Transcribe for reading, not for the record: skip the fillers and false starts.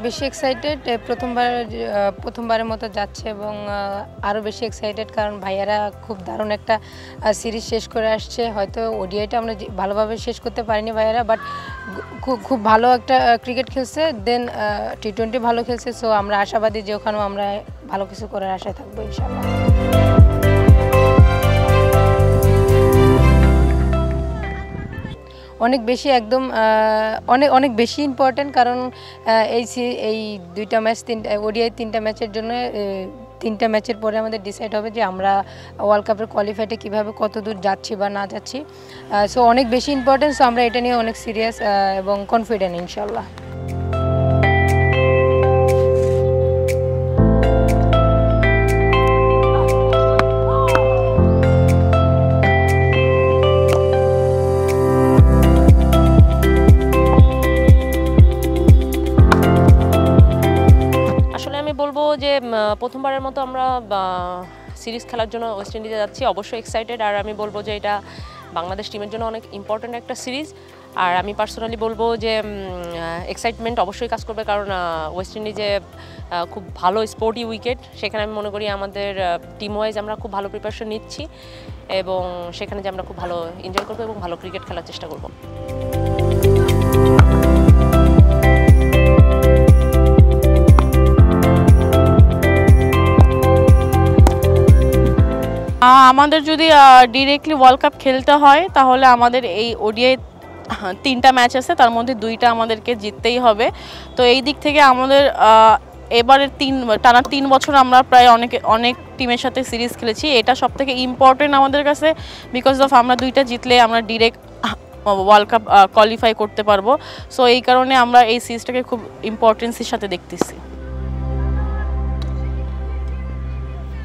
বেশি এক্সাইটেড, প্রথমবারের মতো যাচ্ছে এবং আরও বেশি এক্সাইটেড কারণ ভাইয়ারা খুব দারুণ একটা সিরিজ শেষ করে আসছে। হয়তো ওডিআইটা আমরা ভালোভাবে শেষ করতে পারিনি ভাইয়ারা, বাট খুব ভালো একটা ক্রিকেট খেলছে, দেন টি-20 ভালো খেলছে। সো আমরা আশাবাদী যে ওখানেও আমরা ভালো কিছু করার আশায় থাকবো ইনশাআল্লাহ। অনেক বেশি একদম অনেক বেশি ইম্পর্টেন্ট, কারণ এই দুইটা ম্যাচ ওডিআই 3টা ম্যাচের জন্য 3টা ম্যাচের পরে আমাদের ডিসাইড হবে যে আমরা ওয়ার্ল্ড কাপের কোয়ালিফাইতে কীভাবে কত দূর যাচ্ছি বা না যাচ্ছি। সো অনেক বেশি ইম্পর্টেন্ট। সো আমরা এটা নিয়ে অনেক সিরিয়াস এবং কনফিডেন্ট ইনশাল্লাহ। বলবো যে প্রথমবারের মতো আমরা সিরিজ খেলার জন্য ওয়েস্ট ইন্ডিজে যাচ্ছি, অবশ্যই এক্সাইটেড। আর আমি বলবো যে এটা বাংলাদেশ টিমের জন্য অনেক ইম্পর্ট্যান্ট একটা সিরিজ। আর আমি পার্সোনালি বলবো যে এক্সাইটমেন্ট অবশ্যই কাজ করবে, কারণ ওয়েস্ট ইন্ডিজে খুব ভালো স্পোর্টি উইকেট। সেখানে আমি মনে করি আমাদের টিম ওয়াইজ আমরা খুব ভালো প্রিপারেশন নিচ্ছি এবং সেখানে যে আমরা খুব ভালো এনজয় করবো এবং ভালো ক্রিকেট খেলার চেষ্টা করবো। আমাদের যদি ডিরেক্টলি ওয়ার্ল্ড কাপ খেলতে হয় তাহলে আমাদের এই ওডিআই 3টা ম্যাচ আছে, তার মধ্যে 2টা আমাদেরকে জিততেই হবে। তো এই দিক থেকে আমাদের এবারে টানা 3 বছর আমরা প্রায় অনেক টিমের সাথে সিরিজ খেলেছি। এটা সবথেকে ইম্পর্টেন্ট আমাদের কাছে, বিকজ অফ আমরা 2টা জিতলে আমরা ডিরেক্ট ওয়ার্ল্ড কাপ কোয়ালিফাই করতে পারবো। সো এই কারণে আমরা এই সিরিজটাকে খুব ইম্পর্টেন্সের সাথে দেখতেছি।